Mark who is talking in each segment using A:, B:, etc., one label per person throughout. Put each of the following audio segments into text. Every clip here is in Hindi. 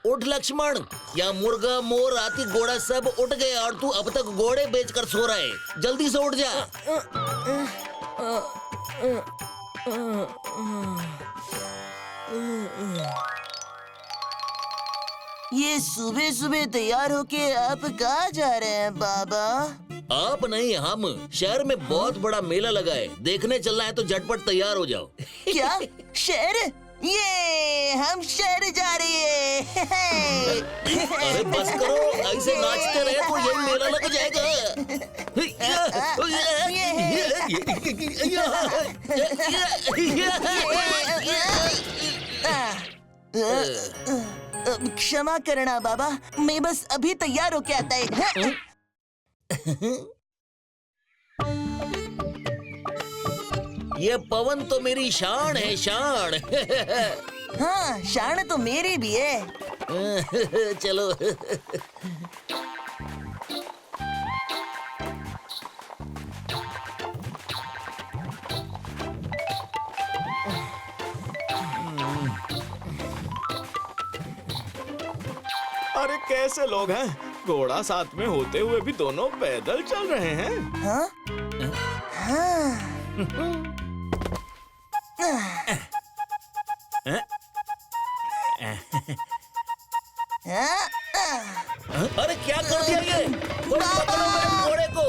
A: उठ लक्ष्मण, यहाँ मुर्गा मोर हाथी घोड़ा सब उठ गए और तू अब तक घोड़े बेचकर सो रहा है। जल्दी से उठ जा।
B: ये सुबह सुबह तैयार होके आप कहाँ जा रहे हैं बाबा?
A: आप नहीं, हम। शहर में बहुत बड़ा मेला लगा है, देखने चलना है तो झटपट तैयार हो जाओ।
B: क्या शहर? ये हम शहर जा रहे हैं।
A: अरे बस करो, ऐसे नाचते रहे तो यही मेला लग जाएगा।
B: क्षमा करना बाबा, मैं बस अभी तैयार होके आता है।
A: ये पवन तो मेरी शान है, शान।
B: हाँ, शान तो मेरी भी है।
A: चलो।
C: अरे कैसे लोग हैं, घोड़ा साथ में होते हुए भी दोनों पैदल चल रहे हैं।
B: हाँ? हाँ।
A: अरे क्या कर दिया ये? कोई पकड़ो मेरे घोड़े को।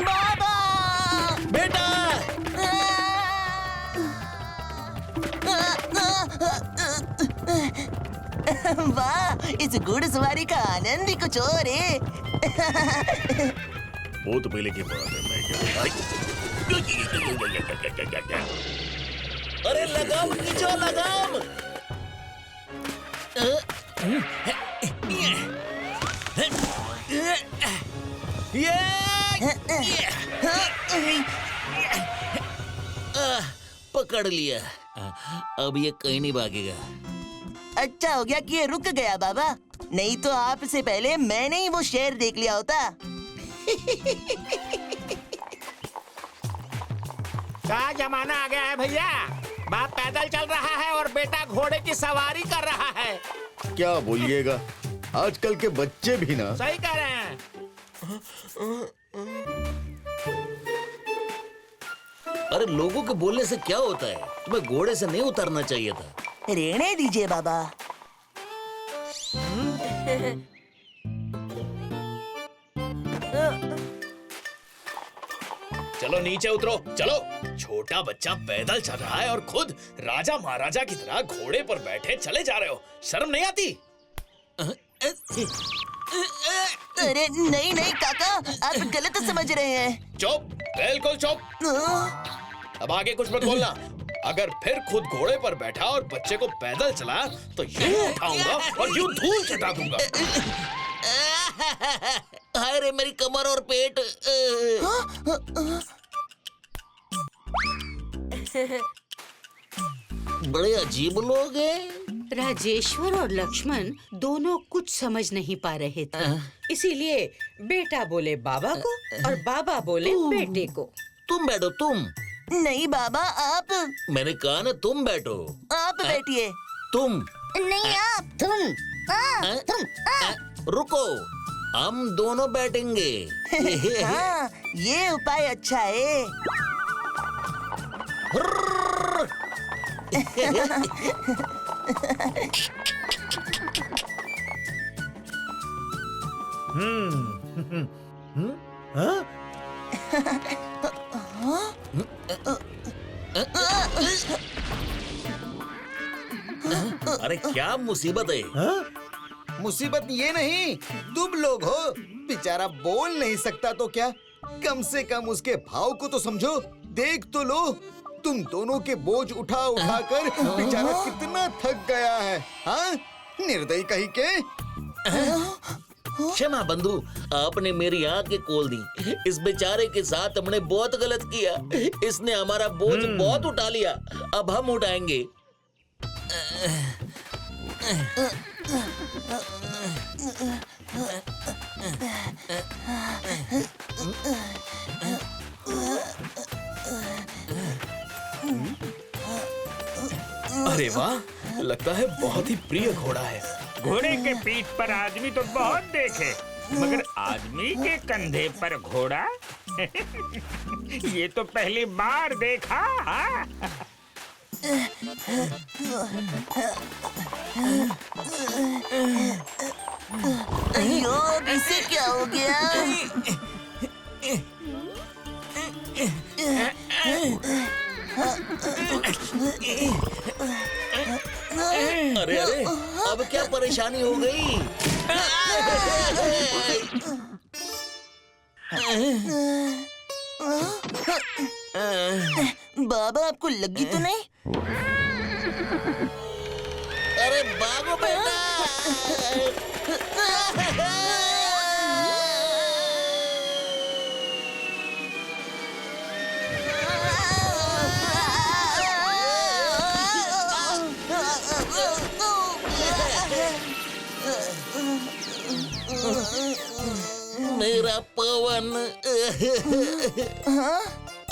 B: बाबा!
A: बेटा!
B: वाह, इस घुड़सवारी का आनंद ही कुछ और है।
A: भूत पीले की बात है, मैं क्या? अरे लगाम खींचो, लगाम! पकड़ लिया। अब ये कहीं नहीं भागेगा।
B: अच्छा हो गया कि ये रुक गया बाबा, नहीं तो आपसे पहले मैंने ही वो शेर देख लिया होता।
D: क्या जमाना आ गया है भैया, बाप पैदल चल रहा है और बेटा घोड़े की सवारी कर रहा है।
E: क्या बोलिएगा, आजकल के बच्चे भी ना।
D: सही कह रहे हैं।
A: अरे लोगों के बोलने से क्या होता है, तुम्हें घोड़े से नहीं उतरना चाहिए था।
B: रहने दीजिए बाबा।
C: चलो नीचे उतरो, चलो। छोटा बच्चा पैदल चल रहा है और खुद राजा महाराजा की तरह घोड़े पर बैठे चले जा रहे हो, शर्म नहीं आती?
B: अरे नहीं नहीं काका, आप गलत समझ रहे हैं।
C: चुप, बिल्कुल चुप। अब आगे कुछ मत बोलना। अगर फिर खुद घोड़े पर बैठा और बच्चे को पैदल चला तो यूं उठाऊंगा और यूं धूल चटा दूंगा।
A: हाय रे मेरी कमर और पेट। बड़े अजीब लोग हैं।
F: राजेश्वर और लक्ष्मण दोनों कुछ समझ नहीं पा रहे थे, इसीलिए बेटा बोले बाबा को और बाबा बोले बेटे को।
A: तुम बैठो, तुम।
B: नहीं बाबा, आप।
A: मैंने कहा ना तुम बैठो।
B: आप बैठिए।
A: तुम
B: नहीं आप, तुम।
A: रुको, हम दोनों बैठेंगे।
B: हाँ, ये उपाय अच्छा है।
A: अरे क्या मुसीबत है?
E: मुसीबत ये नहीं, तुम लोग हो। बेचारा बोल नहीं सकता तो क्या, कम से कम उसके भाव को तो समझो। देख तो लो, तुम दोनों के बोझ उठा उठा कर बेचारा कितना थक गया है। हाँ, निर्दयी कहीं के।
A: क्षमा बंधु, आपने मेरी आंखें खोल दी। इस बेचारे के साथ हमने बहुत गलत किया। इसने हमारा बोझ बहुत उठा लिया, अब हम उठाएंगे।
C: अरे वाह, लगता है बहुत ही प्रिय घोड़ा है।
D: घोड़े के पीठ पर आदमी तो बहुत देखे, मगर आदमी के कंधे पर घोड़ा ये तो पहली बार देखा। हाँ?
B: अयो, अब इसे क्या हो गया?
A: अरे अरे, अब क्या परेशानी हो गई?
B: बाबा, आपको लगी तो नहीं?
A: अरे भागो बेटा। मेरा पवन।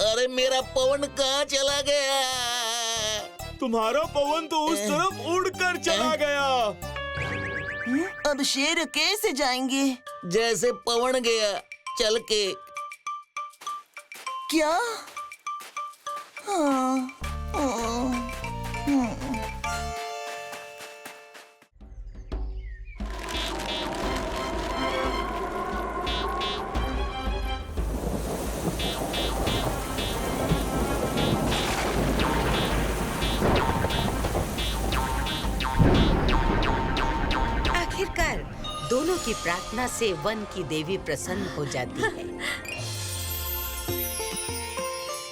A: अरे मेरा पवन कहाँ चला गया?
C: तुम्हारा पवन तो उस तरफ उड़कर चला गया।
B: अब शेर कैसे जाएंगे?
A: जैसे पवन गया चल के।
B: क्या? हाँ,
F: आखिरकार दोनों की प्रार्थना से वन की देवी प्रसन्न हो जाती है।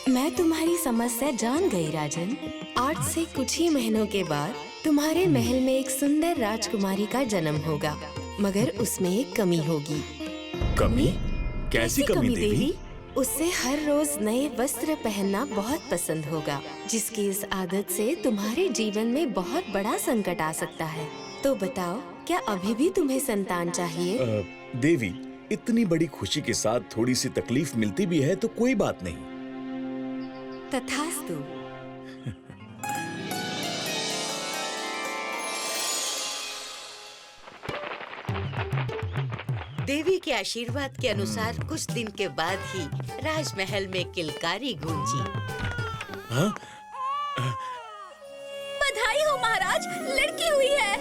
G: मैं तुम्हारी समस्या जान गई राजन। आज से कुछ ही महीनों के बाद तुम्हारे महल में एक सुंदर राजकुमारी का जन्म होगा, मगर उसमें एक कमी होगी।
C: कमी? कैसी कमी देवी?
G: उससे हर रोज नए वस्त्र पहनना बहुत पसंद होगा, जिसकी इस आदत से तुम्हारे जीवन में बहुत बड़ा संकट आ सकता है। तो बताओ, क्या अभी भी तुम्हें संतान चाहिए?
H: देवी, इतनी बड़ी खुशी के साथ थोड़ी सी तकलीफ मिलती भी है तो कोई बात नहीं।
G: तथास्तु।
F: देवी के आशीर्वाद के अनुसार कुछ दिन के बाद ही राजमहल में किलकारी गूंजी।
H: हाँ?
G: बधाई हो महाराज, लड़की हुई है।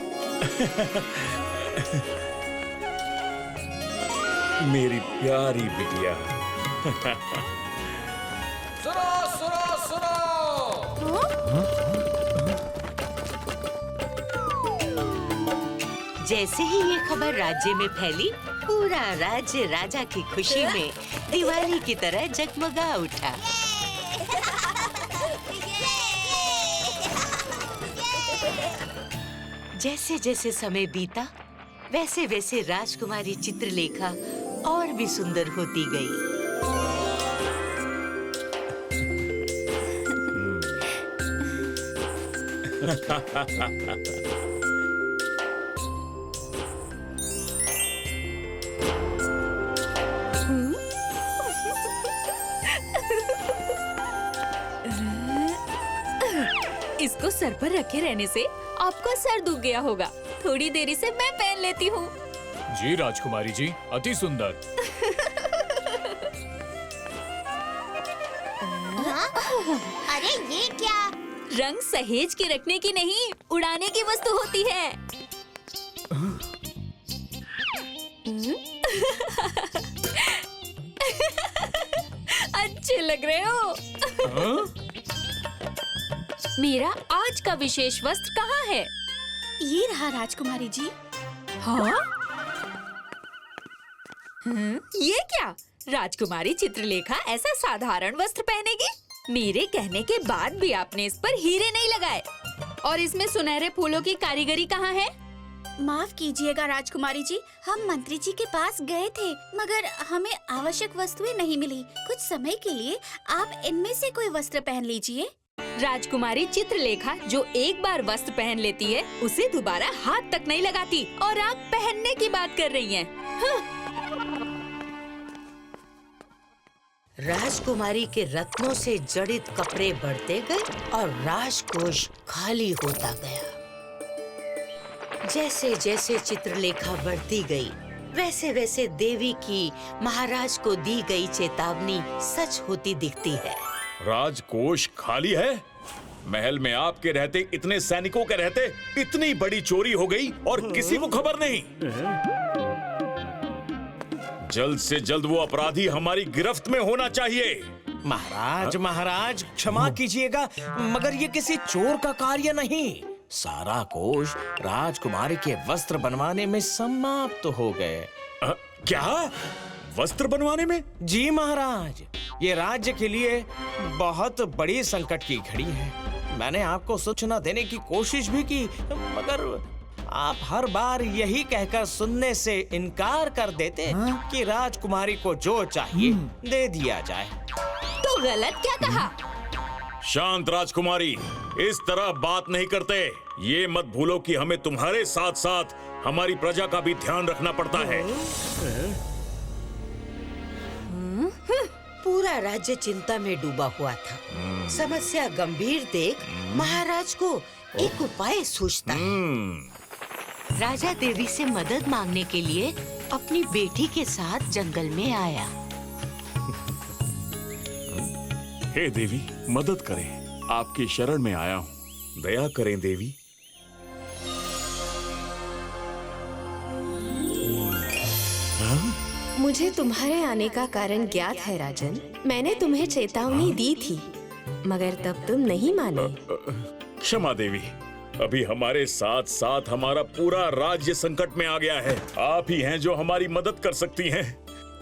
H: मेरी प्यारी बिटिया।
C: सुनो सुनो सुनो।
F: जैसे ही ये खबर राज्य में फैली, पूरा राज्य राजा की खुशी में दिवाली की तरह जगमगा उठा। जैसे जैसे समय बीता, वैसे वैसे राजकुमारी चित्रलेखा और भी सुंदर होती गई।
G: इसको सर पर रखे रहने से आपका सर दुख गया होगा। थोड़ी देरी से मैं पहन लेती हूँ।
I: जी राजकुमारी जी, अति सुंदर।
J: अरे ये क्या?
G: रंग सहेज के रखने की नहीं, उड़ाने की वस्तु होती है। अच्छे लग रहे हो। मेरा आज का विशेष वस्त्र कहाँ है?
J: ये रहा राजकुमारी जी।
G: हाँ? ये क्या? राजकुमारी चित्रलेखा ऐसा साधारण वस्त्र पहनेगी? मेरे कहने के बाद भी आपने इस पर हीरे नहीं लगाए। और इसमें सुनहरे फूलों की कारीगरी कहाँ है?
J: माफ कीजिएगा राजकुमारी जी, हम मंत्री जी के पास गए थे, मगर हमें आवश्यक वस्तुएं नहीं मिली। कुछ समय के लिए आप इनमें से कोई वस्त्र पहन लीजिए।
G: राजकुमारी चित्रलेखा जो एक बार वस्त्र पहन लेती है, उसे दोबारा हाथ तक नहीं लगाती, और आप पहनने की बात कर रही हैं। हाँ।
F: राजकुमारी के रत्नों से जड़ित कपड़े बढ़ते गए और राजकोष खाली होता गया। जैसे जैसे चित्रलेखा बढ़ती गई, वैसे वैसे देवी की महाराज को दी गई चेतावनी सच होती दिखती है।
H: राजकोष खाली है? महल में आपके रहते, इतने सैनिकों के रहते इतनी बड़ी चोरी हो गई और किसी को खबर नहीं। जल्द से जल्द वो अपराधी हमारी गिरफ्त में होना चाहिए।
C: महाराज क्षमा कीजिएगा, मगर ये किसी चोर का कार्य नहीं। सारा कोष राजकुमारी के वस्त्र बनवाने में समाप्त हो गए।
H: क्या? वस्त्र बनवाने में?
C: जी महाराज, ये राज्य के लिए बहुत बड़ी संकट की घड़ी है। मैंने आपको सूचना देने की कोशिश भी की, मगर आप हर बार यही कहकर सुनने से इनकार कर देते कि राजकुमारी को जो चाहिए दे दिया जाए।
J: तो गलत क्या कहा?
H: शांत राजकुमारी, इस तरह बात नहीं करते। ये मत भूलो कि हमें तुम्हारे साथ साथ हमारी प्रजा का भी ध्यान रखना पड़ता है।
F: पूरा राज्य चिंता में डूबा हुआ था। समस्या गंभीर देख महाराज को एक उपाय सूझता है। राजा देवी से मदद मांगने के लिए अपनी बेटी के साथ जंगल में आया।
H: हे देवी, मदद करें, आपकी शरण में आया हूँ, दया करें देवी।
G: मुझे तुम्हारे आने का कारण ज्ञात है राजन। मैंने तुम्हें चेतावनी दी थी, मगर तब तुम नहीं माने।
H: क्षमा देवी, अभी हमारे साथ साथ हमारा पूरा राज्य संकट में आ गया है। आप ही हैं जो हमारी मदद कर सकती हैं।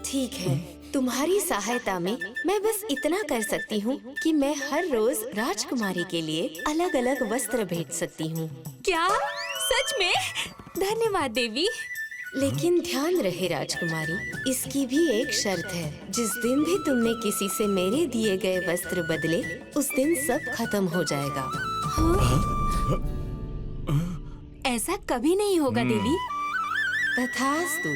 G: ठीक है, तुम्हारी सहायता में मैं बस इतना कर सकती हूँ कि मैं हर रोज राजकुमारी के लिए अलग अलग वस्त्र भेज सकती हूँ।
J: क्या? सच में? धन्यवाद देवी।
G: लेकिन ध्यान रहे राजकुमारी, इसकी भी एक शर्त है। जिस दिन भी तुमने किसी से मेरे दिए गए वस्त्र बदले, उस दिन सब खत्म हो जाएगा।
J: ऐसा कभी नहीं होगा देवी।
G: तथास्तु।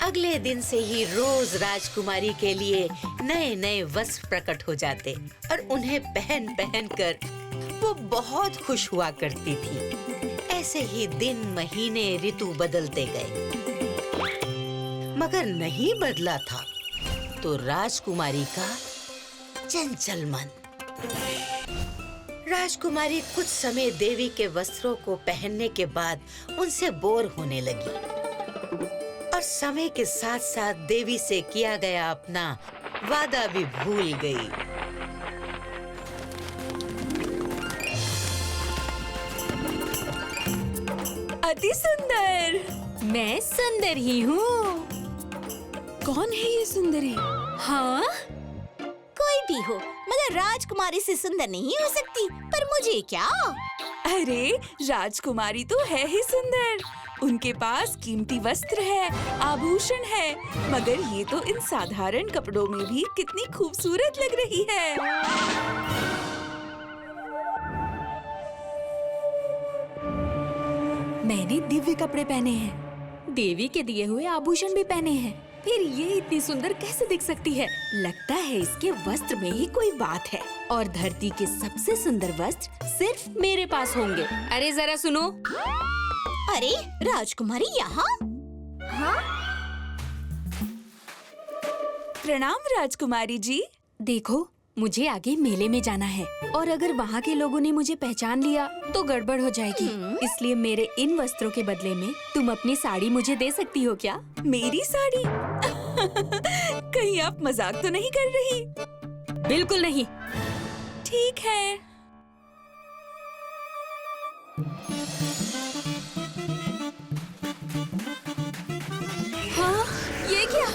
F: अगले दिन से ही रोज राजकुमारी के लिए नए नए वस्त्र प्रकट हो जाते और उन्हें पहन पहन कर वो बहुत खुश हुआ करती थी। ऐसे ही दिन, महीने, ऋतु बदलते गए, मगर नहीं बदला था तो राजकुमारी का चंचल मन। राजकुमारी कुछ समय देवी के वस्त्रों को पहनने के बाद उनसे बोर होने लगी और समय के साथ साथ देवी से किया गया अपना वादा भी भूल गई।
J: अति सुंदर। मैं सुंदर ही हूँ। कौन है ये सुंदरी? हाँ, कोई भी हो, मगर राजकुमारी से सुंदर नहीं हो सकती। पर मुझे क्या?
K: अरे राजकुमारी तो है ही सुंदर। उनके पास कीमती वस्त्र है, आभूषण है, मगर ये तो इन साधारण कपड़ों में भी कितनी खूबसूरत लग रही है।
J: मैंने दिव्य कपड़े पहने हैं, देवी के दिए हुए आभूषण भी पहने हैं, फिर ये इतनी सुंदर कैसे दिख सकती है? लगता है इसके वस्त्र में ही कोई बात है और धरती के सबसे सुंदर वस्त्र सिर्फ मेरे पास होंगे। अरे जरा सुनो। अरे राजकुमारी यहाँ? हाँ?
K: प्रणाम राजकुमारी जी।
J: देखो, मुझे आगे मेले में जाना है और अगर वहाँ के लोगों ने मुझे पहचान लिया तो गड़बड़ हो जाएगी। इसलिए मेरे इन वस्त्रों के बदले में तुम अपनी साड़ी मुझे दे सकती हो क्या?
K: मेरी साड़ी? कहीं आप मजाक तो नहीं कर रही?
J: बिल्कुल नहीं।
K: ठीक है।
J: हाँ, ये क्या?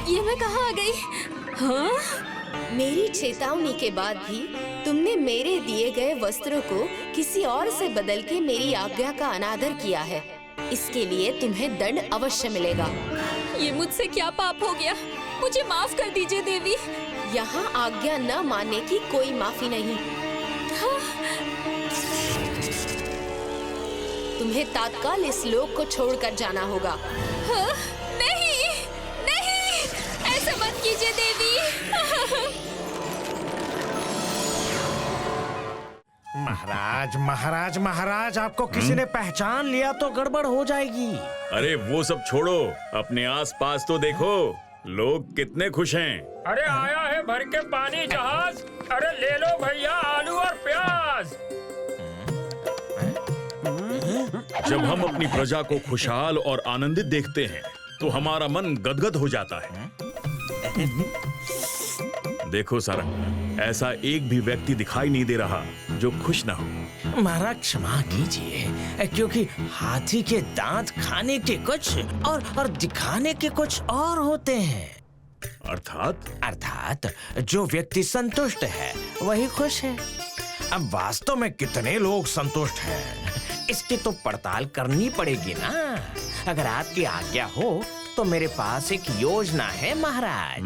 J: ये मैं कहाँ आ गई? हाँ?
G: मेरी चेतावनी के बाद भी तुमने मेरे दिए गए वस्त्रों को किसी और से बदल के मेरी आज्ञा का अनादर किया है। इसके लिए तुम्हें दंड अवश्य मिलेगा।
J: ये मुझसे क्या पाप हो गया? मुझे माफ कर दीजिए देवी।
G: यहाँ आज्ञा न मानने की कोई माफी नहीं।
J: हाँ?
G: तुम्हें तात्काल इस लोक को छोड़कर जाना होगा।
J: हाँ, नहीं नहीं, ऐसा मत कीजिए देवी।
C: महाराज महाराज महाराज, आपको किसी ने पहचान लिया तो गड़बड़ हो जाएगी।
H: अरे वो सब छोड़ो, अपने आसपास तो देखो, लोग कितने खुश हैं।
D: अरे आया है भर के पानी जहाज। अरे ले लो भैया आलू और प्याज।
H: जब हम अपनी प्रजा को खुशहाल और आनंदित देखते हैं तो हमारा मन गदगद हो जाता है। देखो सारंग, ऐसा एक भी व्यक्ति दिखाई नहीं दे रहा जो खुश ना हो।
C: महाराज क्षमा कीजिए, क्योंकि हाथी के दांत खाने के कुछ और दिखाने के कुछ और होते हैं। अर्थात जो व्यक्ति संतुष्ट है वही खुश है। अब वास्तव में कितने लोग संतुष्ट हैं, इसकी तो पड़ताल करनी पड़ेगी ना। अगर आपकी आज्ञा हो तो मेरे पास एक योजना है महाराज।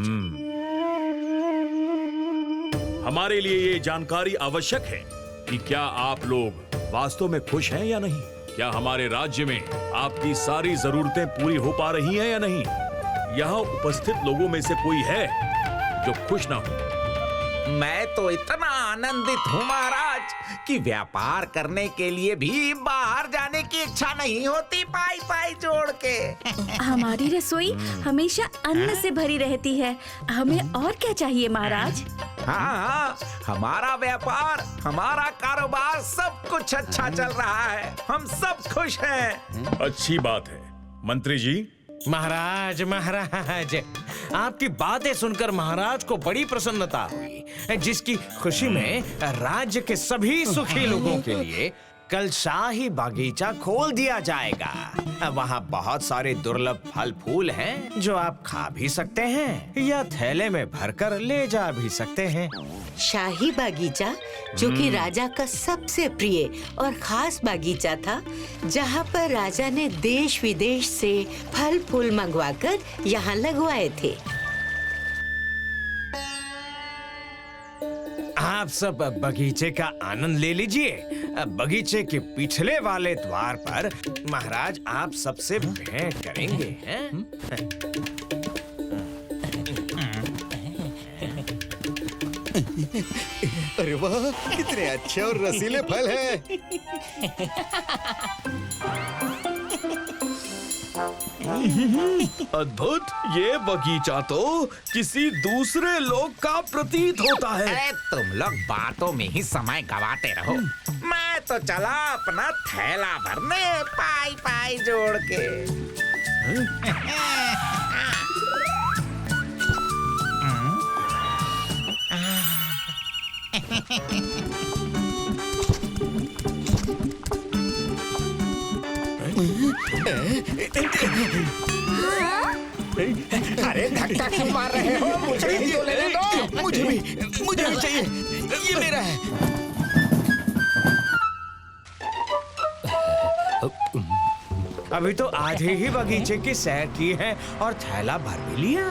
H: हमारे लिए ये जानकारी आवश्यक है कि क्या आप लोग वास्तव में खुश हैं या नहीं। क्या हमारे राज्य में आपकी सारी जरूरतें पूरी हो पा रही हैं या नहीं। यहाँ उपस्थित लोगों में से कोई है जो खुश ना हो।
L: मैं तो इतना आनंदित हूँ महाराज कि व्यापार करने के लिए भी बाहर जाने की इच्छा नहीं होती, पाई पाई जोड़ के।
K: हमारी रसोई हमेशा अन्न से भरी रहती है, हमें और क्या चाहिए महाराज।
L: हाँ, हमारा व्यापार, हमारा कारोबार, सब कुछ अच्छा चल रहा है, हम सब खुश हैं।
H: अच्छी बात है मंत्री जी।
C: महाराज महाराज, आपकी बातें सुनकर महाराज को बड़ी प्रसन्नता हुई, जिसकी खुशी में राज्य के सभी सुखी लोगों के लिए कल शाही बागीचा खोल दिया जाएगा। वहाँ बहुत सारे दुर्लभ फल फूल हैं जो आप खा भी सकते हैं या थैले में भरकर ले जा भी सकते हैं।
F: शाही बागीचा, जो कि राजा का सबसे प्रिय और खास बागीचा था, जहाँ पर राजा ने देश विदेश से फल फूल मंगवाकर यहाँ लगवाए थे।
C: आप सब बगीचे का आनंद ले लीजिए। बगीचे के पिछले वाले द्वार पर महाराज आप सबसे भेंट करेंगे हैं?
E: अरे वाह, कितने अच्छे और रसीले फल हैं।
M: अद्भुत, ये बगीचा तो किसी दूसरे लोक का प्रतीत होता है।
L: अरे तुम लोग बातों में ही समय गवाते रहो, मैं तो चला अपना थैला भरने, पाई पाई जोड़ के।
E: अरे धक्का क्यों मार रहे हो? मुझे भी तो लेने दो। मुझे भी चाहिए, ये मेरा है।
C: अभी तो आधे ही बगीचे की सैर की है और थैला भर भी लिया।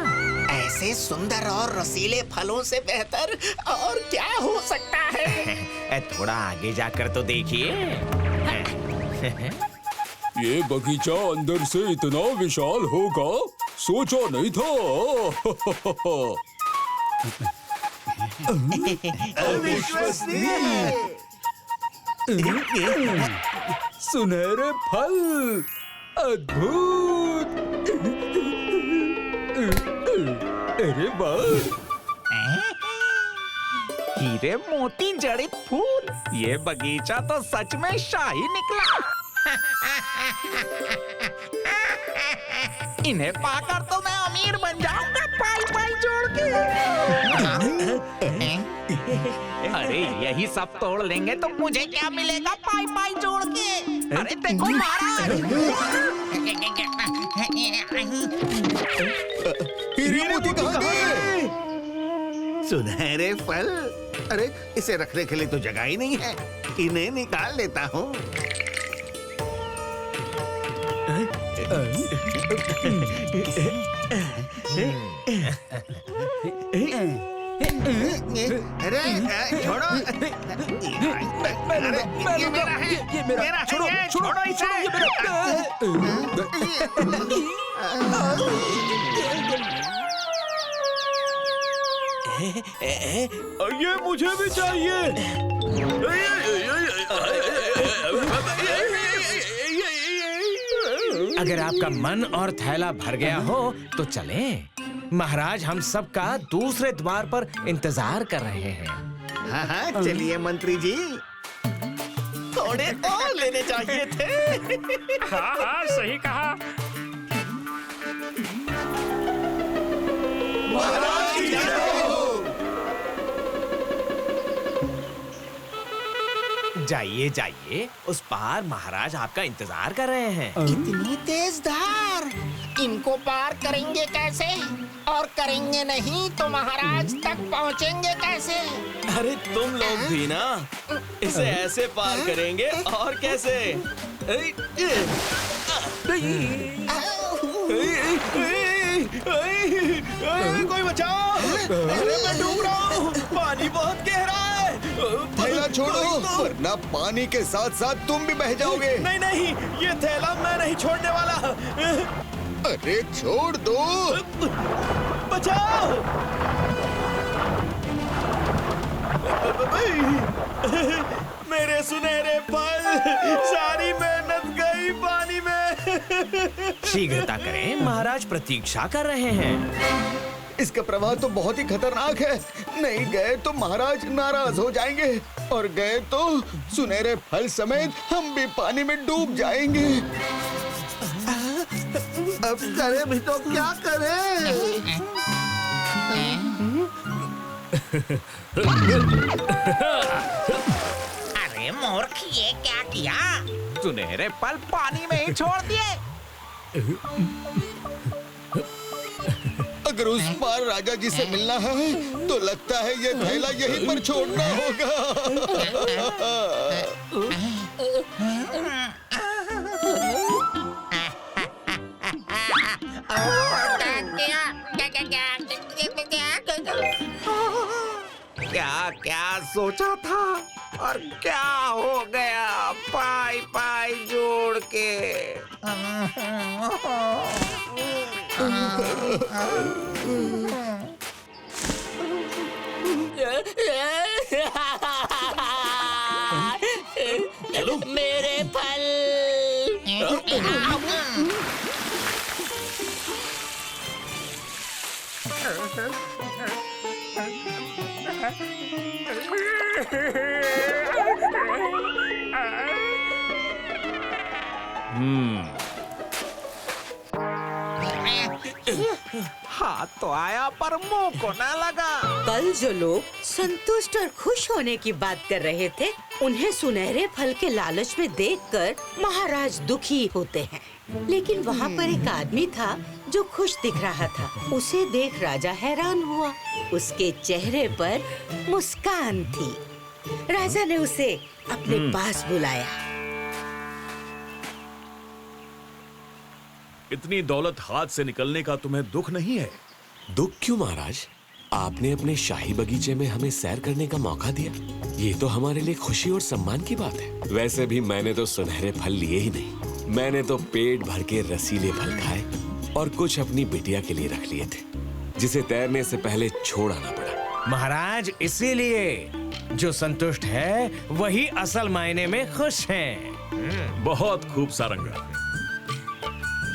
L: ऐसे सुंदर और रसीले फलों से बेहतर और क्या हो सकता है।
C: थोड़ा आगे जाकर तो देखिए।
I: ये बगीचा अंदर से इतना विशाल होगा, सोचा नहीं था।
M: सुनहरे फल, अद्भुत। अरे वाह,
L: हीरे मोती जड़ित फूल, ये बगीचा तो सच में शाही निकला। इन्हें पाकर तो मैं अमीर बन जाऊंगा, पाई पाई जोड़ के। अरे यही सब तोड़ लेंगे तो मुझे क्या मिलेगा, पाई पाई जोड़ के। अरे देखो महाराज,
E: हीरे मोती कहाँ गए?
L: सुनहरे फल, अरे इसे रखने के लिए तो जगह ही नहीं है, इन्हें निकाल लेता हूँ। अरे छोड़ो। अरे ये मेरा है, ये मेरा है, छोड़ो इसे।
M: ये मुझे भी चाहिए।
C: अगर आपका मन और थैला भर गया हो तो चलें। महाराज हम सबका दूसरे द्वार पर इंतजार कर रहे हैं।
E: हाँ हाँ चलिए मंत्री जी।
C: थोड़े और लेने चाहिए थे।
D: हाँ हाँ सही कहा।
E: महाराज की जय हो।
C: जाइए जाइए, उस पार महाराज आपका इंतजार कर रहे हैं।
L: इतनी तेज धार, इनको पार करेंगे कैसे? और करेंगे नहीं तो महाराज तक पहुंचेंगे कैसे?
M: अरे तुम लोग भी ना इसे ऐसे पार करेंगे और कैसे? कोई बचाओ! अरे मैं डूब रहा हूँ, पानी बहुत गहरा है।
E: थैला छोड़ो वरना पानी के साथ साथ तुम भी बह जाओगे।
M: नहीं नहीं, ये थैला मैं नहीं छोड़ने वाला।
E: अरे छोड़ दो।
M: बचाओ! मेरे सुनहरे फल, सारी मेहनत गई पानी में।
C: शीघ्रता करें, महाराज प्रतीक्षा कर रहे हैं।
E: इसका प्रवाह तो बहुत ही खतरनाक है। नहीं गए तो महाराज नाराज हो जाएंगे और गए तो सुनहरे फल समेत हम भी पानी में डूब जाएंगे। अब करें भी तो क्या करें?
L: अरे मूर्ख, ये क्या किया? सुनहरे पल पानी में ही छोड़ दिए।
E: अगर उस पार राजा जी से मिलना है तो लगता है ये थैला यहीं पर छोड़ना होगा।
L: क्या क्या सोचा था और क्या हो गया? पाई पाई जोड़ के।
F: मेरे फल।
L: हाथ तो आया पर मुंह को ना लगा।
F: कल जो लोग संतुष्ट और खुश होने की बात कर रहे थे, उन्हें सुनहरे फल के लालच में देखकर महाराज दुखी होते हैं। लेकिन वहाँ पर एक आदमी था जो खुश दिख रहा था। उसे देख राजा हैरान हुआ। उसके चेहरे पर मुस्कान थी। राजा ने उसे अपने पास बुलाया।
H: इतनी दौलत हाथ से निकलने का तुम्हें दुख नहीं है?
N: दुख क्यों महाराज? आपने अपने शाही बगीचे में हमें सैर करने का मौका दिया। ये तो हमारे लिए खुशी और सम्मान की बात है। वैसे भी मैंने तो सुनहरे फल लिए ही नहीं, मैंने तो पेट भर के रसीले फल खाए और कुछ अपनी बिटिया के लिए रख लिए थे, जिसे तैरने से पहले छोड़ आना पड़ा।
C: महाराज इसीलिए जो संतुष्ट है वही असल मायने में खुश हैं।
H: बहुत खूब सारंगा,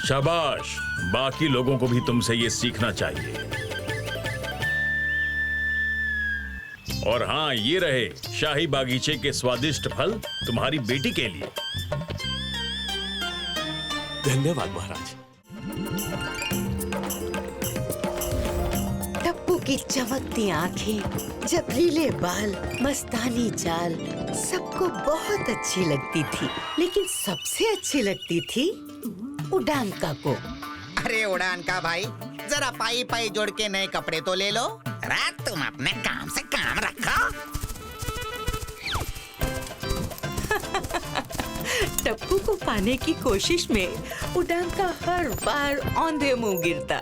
H: शाबाश। बाकी लोगों को भी तुमसे ये सीखना चाहिए। और हाँ, ये रहे शाही बागीचे के स्वादिष्ट फल तुम्हारी बेटी के लिए।
N: धन्यवाद महाराज।
F: टप्पू की चमकती आंखें, जबरीले बाल, मस्तानी चाल सबको बहुत अच्छी लगती थी। लेकिन सबसे अच्छी लगती थी उड़ानका को।
L: अरे उड़ानका भाई, जरा पाई पाई जोड़ के नए कपड़े तो ले लो। रात तुम अपने काम से काम रखो।
F: टप्पू को पाने की कोशिश में उड़ानका हर बार औंधे मुंह गिरता।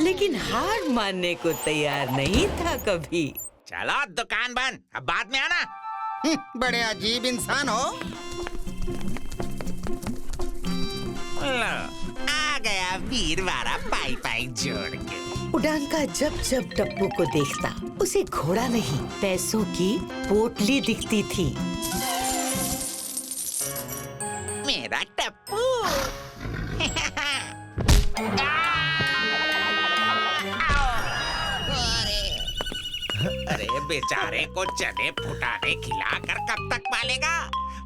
F: लेकिन हार मानने को तैयार नहीं था कभी।
L: चलो दुकान बंद, अब बाद में आना।
E: बड़े अजीब इंसान हो।
L: लो, आ गया वीरवारा पाई पाई जोड़ के।
F: उडांका जब जब टप्पू को देखता उसे घोड़ा नहीं पैसों की पोटली दिखती थी।
L: मेरा टप्पू। अरे बेचारे को चने फुटाने खिलाकर कब तक पालेगा?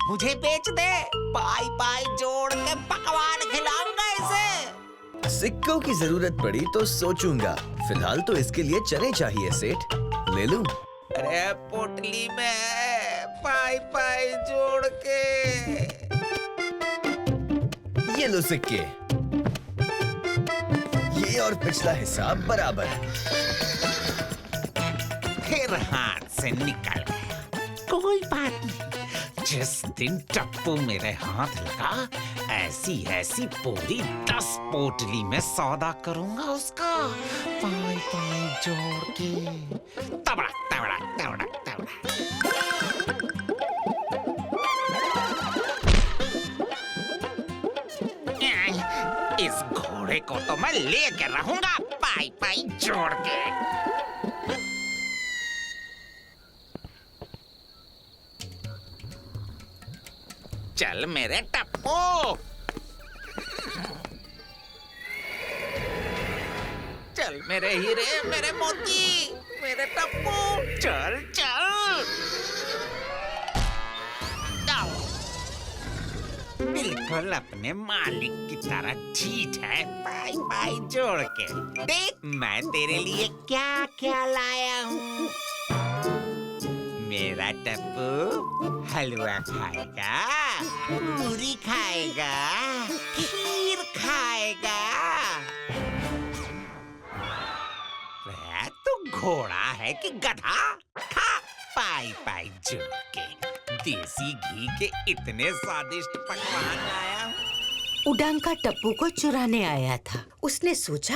L: मुझे बेच दे, पाई पाई जोड़ के पकवान खिलाऊंगा इसे।
O: सिक्कों की जरूरत पड़ी तो सोचूंगा, फिलहाल तो इसके लिए चने चाहिए सेठ, ले लूं?
L: अरे पोटली में है, पाई पाई जोड़ के।
O: ये लो सिक्के, ये और पिछला हिसाब बराबर है।
L: फिर हाथ से निकल गया। कोई बात नहीं, जिस दिन टप्पू मेरे हाथ लगा ऐसी ऐसी पूरी 10 पोटली में सौदा करूंगा उसका, पाई पाई जोड़ के। तबड़ा तबड़ा तबड़ा तबड़ा। इस घोड़े को तो मैं लेकर रहूंगा पाई पाई जोड़ के। चल मेरे टप्पू। चल मेरे हीरे, मेरे मोती, मेरे टप्पू, चल चल। बिल्कुल अपने मालिक की तरह ठीक है पाई पाई जोड़ के। देख मैं तेरे लिए क्या क्या लाया हूँ। मेरा टप्पू हलवा खाएगा, पूरी खाएगा, खीर खाएगा। तू घोड़ा है कि गधा? खा पाई पाई जोड़ के। देसी घी के इतने स्वादिष्ट पकवान लाया हूँ।
F: उडांका टप्पू को चुराने आया था। उसने सोचा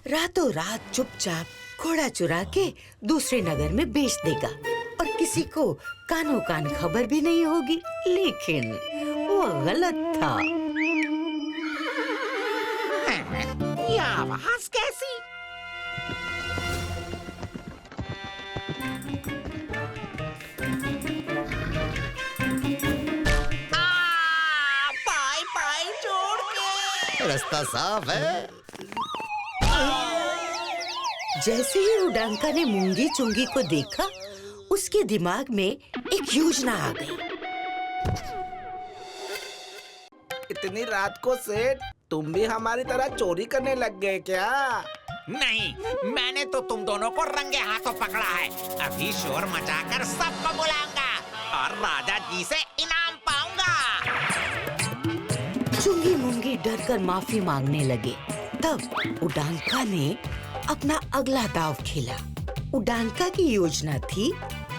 F: रातों रात चुपचाप घोड़ा चुरा के दूसरे नगर में बेच देगा और किसी को कानों कान खबर भी नहीं होगी। लेकिन वो गलत था।
L: ये आवाज कैसी? पाई पाई जोड़ के।
E: रास्ता साफ है।
F: जैसे ही उडांका ने मूंगी चुंगी को देखा उसके दिमाग में एक योजना आ गई।
P: इतनी रात को सेठ तुम भी हमारी तरह चोरी करने लग गए क्या?
L: नहीं, मैंने तो तुम दोनों को रंगे हाथों पकड़ा है। अभी शोर मचाकर सबको बुलाऊंगा और राजा जी से इनाम पाऊंगा।
F: चुंगी मुंगी डरकर माफी मांगने लगे। तब उडांका ने अपना अगला दांव खेला। उडांका की योजना थी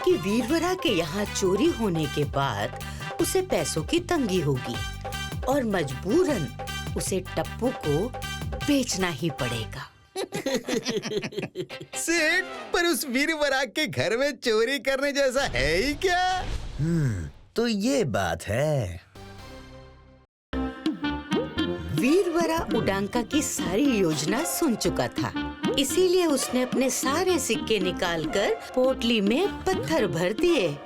F: कि वीरवरा के यहाँ चोरी होने के बाद उसे पैसों की तंगी होगी और मजबूरन उसे टप्पू को बेचना ही पड़ेगा।
E: सेठ, पर उस वीरवरा के घर में चोरी करने जैसा है ही क्या?
O: तो ये बात है।
F: वीरवरा उडांका की सारी योजना सुन चुका था, इसीलिए उसने अपने सारे सिक्के निकालकर पोटली में पत्थर भर दिए।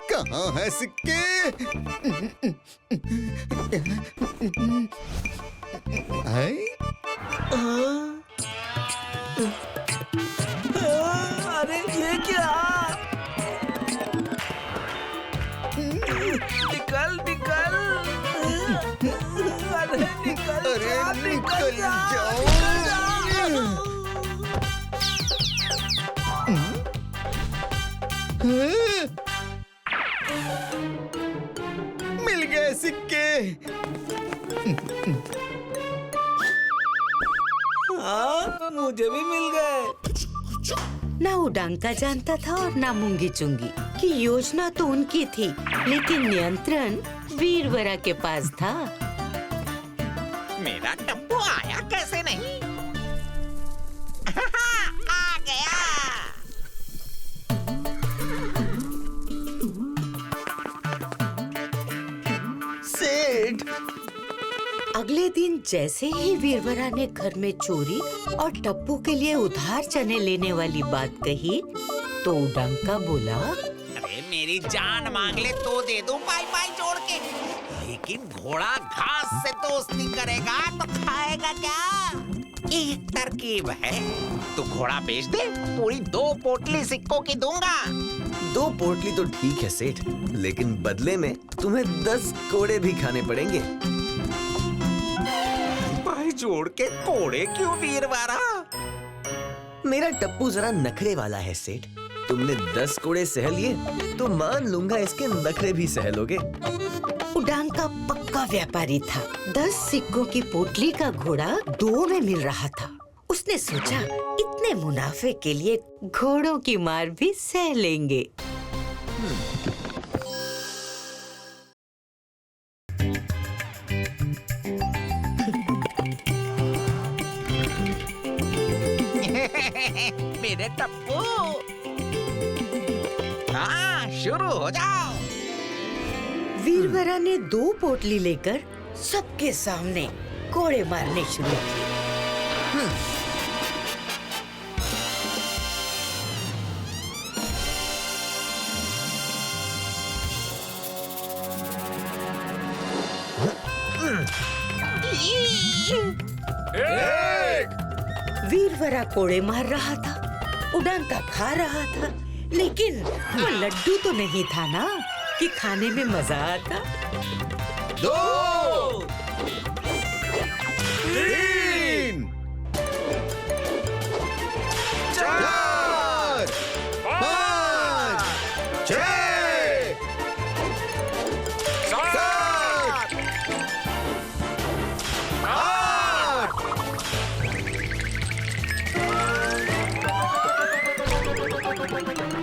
E: कहाँ है सिक्के?
P: अरे ये क्या? निकल निकल। अरे निकल जाओ।
E: मिल गए सिक्के।
P: हाँ, मुझे भी मिल गए।
F: ना उडांका जानता था और ना मूंगी चुंगी कि योजना तो उनकी थी, लेकिन नियंत्रण वीरवरा के पास था।
L: मेरा टप्पू आया कैसे नहीं? आ गया।
B: सेठ,
F: अगले दिन जैसे ही वीरवरा ने घर में चोरी और टप्पू के लिए उधार चने लेने वाली बात कही, तो उडांका बोला,
L: अरे मेरी जान मांग ले तो दे दूं पाई पाई जोड़ के, लेकिन घोड़ा घास से दोस्ती करेगा तो खाएगा क्या? एक तरकीब है, तू घोड़ा बेच दे, पूरी 2 पोटली सिक्कों की दूंगा।
O: 2 पोटली तो ठीक है सेठ, लेकिन बदले में तुम्हें 10 कोड़े भी खाने पड़ेंगे।
L: पाई जोड़ के कोड़े क्यों वीरवारा?
O: मेरा टप्पू जरा नखरे वाला है सेठ। तुमने 10 कोड़े सह लिए तो मान लूंगा इसके नखरे भी सह लोगे।
F: उडांका पक्का व्यापारी था। 10 सिक्कों की पोटली का घोड़ा 2 में मिल रहा था। उसने सोचा इतने मुनाफे के लिए घोड़ों की मार भी सह लेंगे।
L: मेरे टप्पू, हाँ शुरू हो जाओ।
F: वीरवरा ने 2 पोटली लेकर सबके सामने कोड़े मारने शुरू किए। वीरवरा कोड़े मार रहा था, उडांका खा रहा था, लेकिन वो लड्डू तो नहीं था ना कि खाने में मजा आता।
E: 2 3 4 5 6 7 8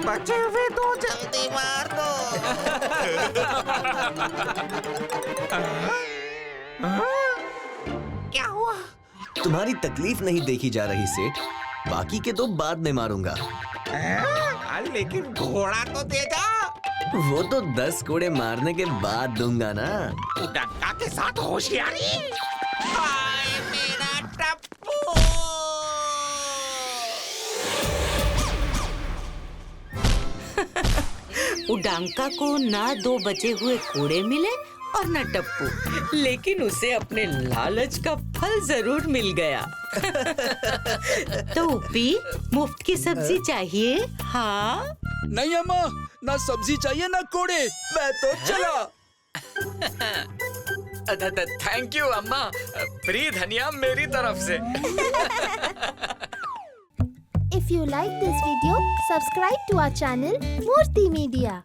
L: बचे हुए तो जल्दी मार दो। क्या हुआ?
O: तुम्हारी तकलीफ नहीं देखी जा रही सेठ, बाकी के तो बाद में मारूंगा।
L: लेकिन घोड़ा तो दे जा।
O: वो तो 10 कोड़े मारने के बाद दूंगा ना।
L: उडंका के साथ होशियारी। हाय मेरा टप्पू।
F: उडांका को ना 2 बचे हुए कोड़े मिले और न टप्पू, लेकिन उसे अपने लालच का फल जरूर मिल गया। तो उपी, मुफ्त की सब्जी चाहिए? हाँ?
I: नहीं अम्मा, ना सब्जी चाहिए ना कोड़े, मैं तो चला।
N: थैंक यू अम्मा, फ्री धनिया मेरी तरफ से।
Q: If you like this video, subscribe to our channel Murthy Media.